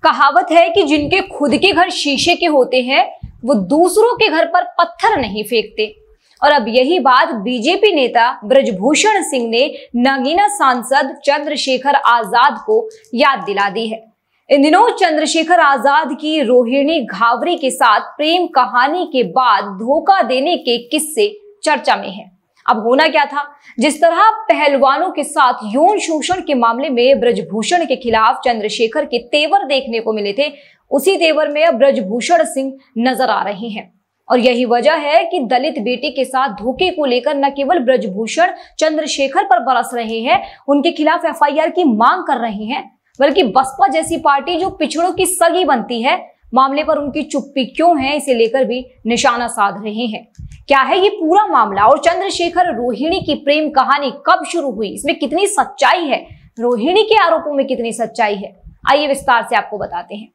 कहावत है कि जिनके खुद के घर शीशे के होते हैं वो दूसरों के घर पर पत्थर नहीं फेंकते। और अब यही बात बीजेपी नेता ब्रजभूषण सिंह ने नगीना सांसद चंद्रशेखर आजाद को याद दिला दी है। इन दिनों चंद्रशेखर आजाद की रोहिणी घावरी के साथ प्रेम कहानी के बाद धोखा देने के किस्से चर्चा में हैं। अब होना क्या था, जिस तरह पहलवानों के साथ यौन शोषण के मामले में ब्रजभूषण के खिलाफ चंद्रशेखर के तेवर देखने को मिले थे, उसी तेवर में अब ब्रजभूषण सिंह नजर आ रहे हैं। और यही वजह है कि दलित बेटी के साथ धोखे को लेकर न केवल ब्रजभूषण चंद्रशेखर पर बरस रहे हैं, उनके खिलाफ एफआईआर की मांग कर रहे हैं, बल्कि बसपा जैसी पार्टी जो पिछड़ों की सगी बनती है, मामले पर उनकी चुप्पी क्यों है, इसे लेकर भी निशाना साध रहे हैं। क्या है ये पूरा मामला और चंद्रशेखर रोहिणी की प्रेम कहानी कब शुरू हुई, इसमें कितनी सच्चाई है, रोहिणी के आरोपों में कितनी सच्चाई है, आइए विस्तार से आपको बताते हैं।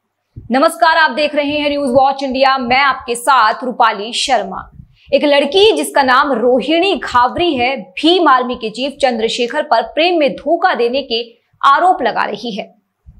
नमस्कार, आप देख रहे हैं न्यूज वॉच इंडिया, मैं आपके साथ रूपाली शर्मा। एक लड़की जिसका नाम रोहिणी घावरी है, भीम आर्मी के चीफ चंद्रशेखर पर प्रेम में धोखा देने के आरोप लगा रही है।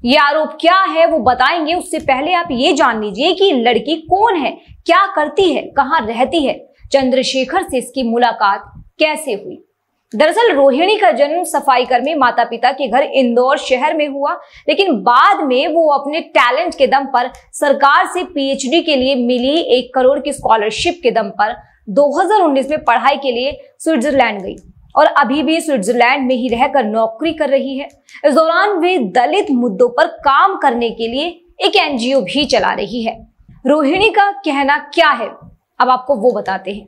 ये आरोप क्या है वो बताएंगे, उससे पहले आप ये जान लीजिए कि लड़की कौन है, क्या करती है, कहाँ रहती है, चंद्रशेखर से इसकी मुलाकात कैसे हुई। दरअसल रोहिणी का जन्म सफाई कर्मी माता पिता के घर इंदौर शहर में हुआ, लेकिन बाद में वो अपने टैलेंट के दम पर सरकार से पीएचडी के लिए मिली 1 करोड़ की स्कॉलरशिप के दम पर 2019 में पढ़ाई के लिए स्विट्जरलैंड गई और अभी भी स्विट्जरलैंड में ही रहकर नौकरी कर रही है। इस दौरान वे दलित मुद्दों पर काम करने के लिए एक एनजीओ भी चला रही है। रोहिणी का कहना क्या है, अब आपको वो बताते हैं।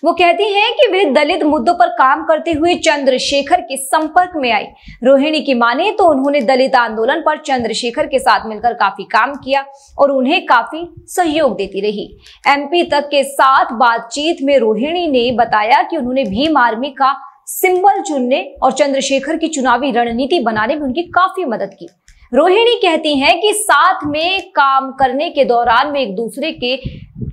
वो कहती हैं कि वे दलित मुद्दों पर काम करते हुए चंद्रशेखर के संपर्क में आई। रोहिणी की माने तो उन्होंने दलित आंदोलन पर चंद्रशेखर के साथ मिलकर काफी काम किया और उन्हें काफी सहयोग देती रही। एमपी तक के साथ बातचीत में रोहिणी ने बताया कि उन्होंने भीम आर्मी का सिंबल चुनने और चंद्रशेखर की चुनावी रणनीति बनाने में उनकी काफी मदद की। रोहिणी कहती हैं कि साथ में काम करने के दौरान वे एक दूसरे के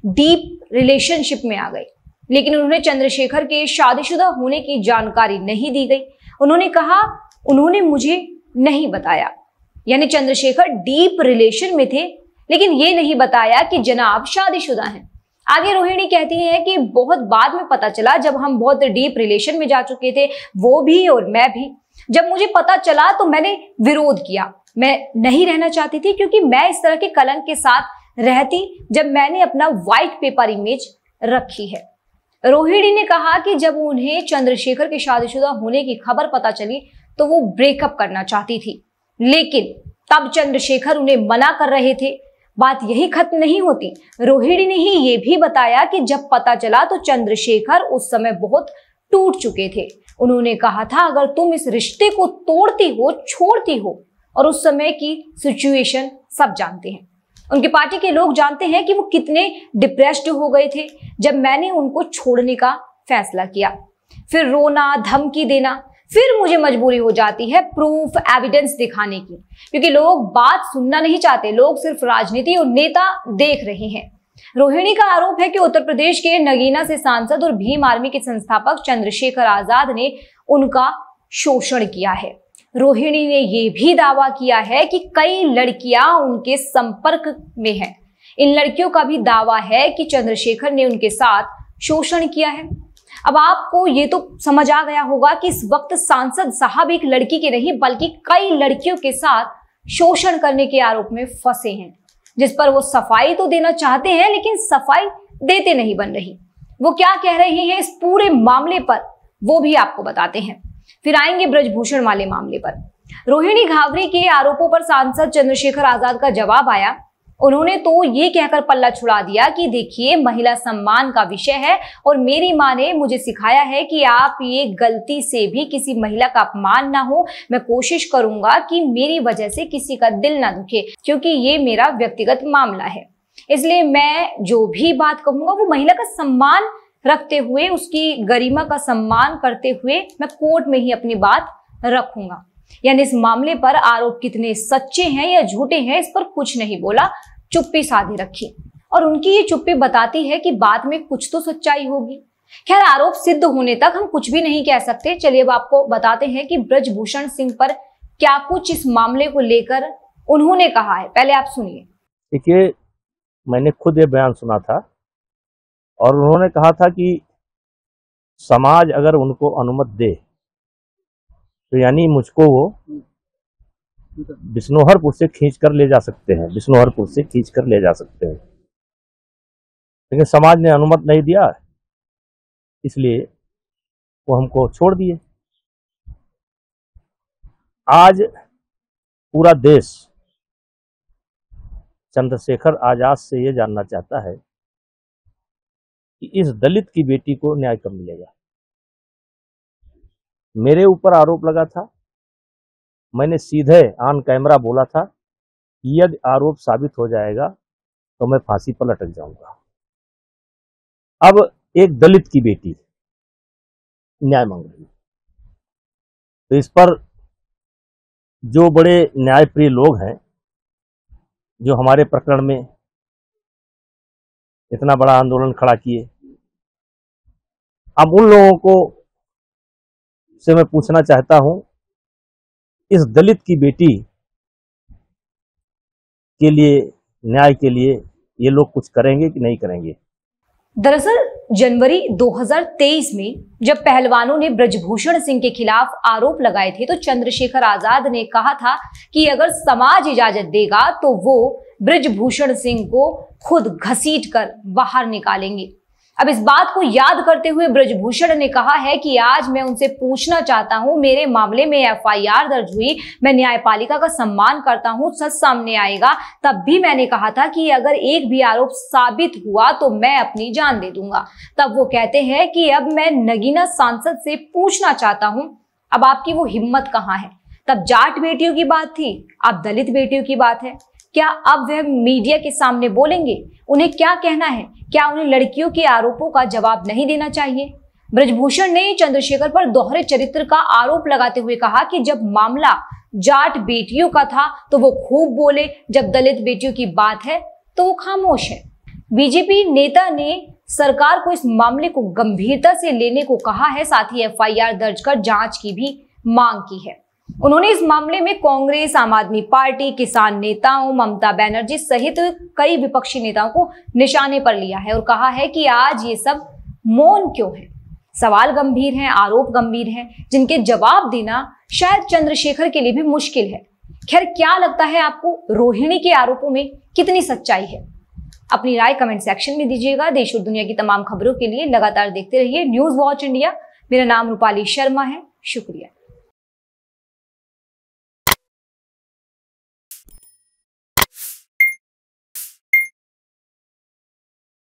डीप रिलेशनशिप में आ गए, लेकिन उन्होंने चंद्रशेखर के शादीशुदा होने की जानकारी नहीं दी गई। उन्होंने कहा उन्होंने मुझे नहीं बताया, यानी चंद्रशेखर डीप रिलेशन में थे, लेकिन ये नहीं बताया कि जनाब शादीशुदा हैं। आगे रोहिणी कहती है कि बहुत बाद में पता चला, जब हम बहुत डीप रिलेशन में जा चुके थे, वो भी और मैं भी, जब मुझे पता चला तो मैंने विरोध किया। मैं नहीं रहना चाहती थी क्योंकि मैं इस तरह के कलंक के साथ रहती जब मैंने अपना व्हाइट पेपर इमेज रखी है। रोहिणी ने कहा कि जब उन्हें चंद्रशेखर के शादीशुदा होने की खबर पता चली तो वो ब्रेकअप करना चाहती थी, लेकिन तब चंद्रशेखर उन्हें मना कर रहे थे। बात यही खत्म नहीं होती, रोहिणी ने ही ये भी बताया कि जब पता चला तो चंद्रशेखर उस समय बहुत टूट चुके थे। उन्होंने कहा था अगर तुम इस रिश्ते को तोड़ती हो, छोड़ती हो, और उस समय की सिचुएशन सब जानते हैं, उनकी पार्टी के लोग जानते हैं कि वो कितने डिप्रेस्ड हो गए थे जब मैंने उनको छोड़ने का फैसला किया। फिर रोना, धमकी देना, फिर मुझे मजबूरी हो जाती है प्रूफ, एविडेंस दिखाने की, क्योंकि लोग बात सुनना नहीं चाहते, लोग सिर्फ राजनीति और नेता देख रहे हैं। रोहिणी का आरोप है कि उत्तर प्रदेश के नगीना से सांसद और भीम आर्मी के संस्थापक चंद्रशेखर आजाद ने उनका शोषण किया है। रोहिणी ने यह भी दावा किया है कि कई लड़कियां उनके संपर्क में हैं। इन लड़कियों का भी दावा है कि चंद्रशेखर ने उनके साथ शोषण किया है। अब आपको ये तो समझ आ गया होगा कि इस वक्त सांसद साहब एक लड़की के नहीं बल्कि कई लड़कियों के साथ शोषण करने के आरोप में फंसे हैं, जिस पर वो सफाई तो देना चाहते हैं लेकिन सफाई देते नहीं बन रही। वो क्या कह रहे हैं इस पूरे मामले पर वो भी आपको बताते हैं। फिर आएंगे ब्रजभूषण वाले मामले पर। रोहिणी घावरी के आरोपों पर सांसद चंद्रशेखर आजाद का जवाब आया। उन्होंने तो ये कहकर पल्ला छुड़ा दिया कि देखिए महिला सम्मान का विषय है और मेरी माँ ने मुझे सिखाया है कि आप ये गलती से भी किसी महिला का अपमान ना हो। मैं कोशिश करूंगा कि मेरी वजह से किसी का दिल ना दुखे, क्योंकि ये मेरा व्यक्तिगत मामला है, इसलिए मैं जो भी बात कहूंगा वो महिला का सम्मान रखते हुए, उसकी गरिमा का सम्मान करते हुए मैं कोर्ट में ही अपनी बात रखूंगा। यानी इस मामले पर आरोप कितने सच्चे हैं या झूठे हैं इस पर कुछ नहीं बोला, चुप्पी साधी रखी। और उनकी ये चुप्पी बताती है कि बात में कुछ तो सच्चाई होगी। खैर, आरोप सिद्ध होने तक हम कुछ भी नहीं कह सकते। चलिए अब आपको बताते हैं कि ब्रजभूषण सिंह पर क्या कुछ इस मामले को लेकर उन्होंने कहा है, पहले आप सुनिए। देखिए, मैंने खुद ये बयान सुना था और उन्होंने कहा था कि समाज अगर उनको अनुमति दे तो यानी मुझको वो बिश्नोहरपुर से खींच कर ले जा सकते हैं, बिश्नोहरपुर से खींच कर ले जा सकते हैं। लेकिन समाज ने अनुमति नहीं दिया, इसलिए वो हमको छोड़ दिए। आज पूरा देश चंद्रशेखर आजाद से ये जानना चाहता है कि इस दलित की बेटी को न्याय कब मिलेगा। मेरे ऊपर आरोप लगा था, मैंने सीधे ऑन कैमरा बोला था कि यदि आरोप साबित हो जाएगा तो मैं फांसी पर लटक जाऊंगा। अब एक दलित की बेटी न्याय मांग रही है, तो इस पर जो बड़े न्यायप्रिय लोग हैं, जो हमारे प्रकरण में इतना बड़ा आंदोलन खड़ा किए, अब उन लोगों को से मैं पूछना चाहता हूं, इस दलित की बेटी के लिए, न्याय के लिए ये लोग कुछ करेंगे कि नहीं करेंगे। दरअसल जनवरी 2023 में जब पहलवानों ने ब्रजभूषण सिंह के खिलाफ आरोप लगाए थे तो चंद्रशेखर आजाद ने कहा था कि अगर समाज इजाजत देगा तो वो ब्रजभूषण सिंह को खुद घसीट कर बाहर निकालेंगे। अब इस बात को याद करते हुए ब्रजभूषण ने कहा है कि आज मैं उनसे पूछना चाहता हूं, मेरे मामले में एफआईआर दर्ज हुई, मैं न्यायपालिका का सम्मान करता हूं, सच सामने आएगा। तब भी मैंने कहा था कि अगर एक भी आरोप साबित हुआ तो मैं अपनी जान दे दूंगा। तब वो कहते हैं कि अब मैं नगीना सांसद से पूछना चाहता हूं, अब आपकी वो हिम्मत कहां है। तब जाट बेटियों की बात थी, अब दलित बेटियों की बात है। क्या अब वह मीडिया के सामने बोलेंगे? उन्हें क्या कहना है? क्या उन्हें लड़कियों के आरोपों का जवाब नहीं देना चाहिए? ब्रजभूषण ने चंद्रशेखर पर दोहरे चरित्र का आरोप लगाते हुए कहा कि जब मामला जाट बेटियों का था तो वो खूब बोले, जब दलित बेटियों की बात है तो वो खामोश है। बीजेपी नेता ने सरकार को इस मामले को गंभीरता से लेने को कहा है, साथ ही एफआईआर दर्ज कर जांच की भी मांग की है। उन्होंने इस मामले में कांग्रेस, आम आदमी पार्टी, किसान नेताओं, ममता बनर्जी सहित कई विपक्षी नेताओं को निशाने पर लिया है और कहा है कि आज ये सब मौन क्यों है। सवाल गंभीर हैं, आरोप गंभीर हैं, जिनके जवाब देना शायद चंद्रशेखर के लिए भी मुश्किल है। खैर, क्या लगता है आपको, रोहिणी के आरोपों में कितनी सच्चाई है? अपनी राय कमेंट सेक्शन में दीजिएगा। देश और दुनिया की तमाम खबरों के लिए लगातार देखते रहिए न्यूज वॉच इंडिया। मेरा नाम रूपाली शर्मा है। शुक्रिया।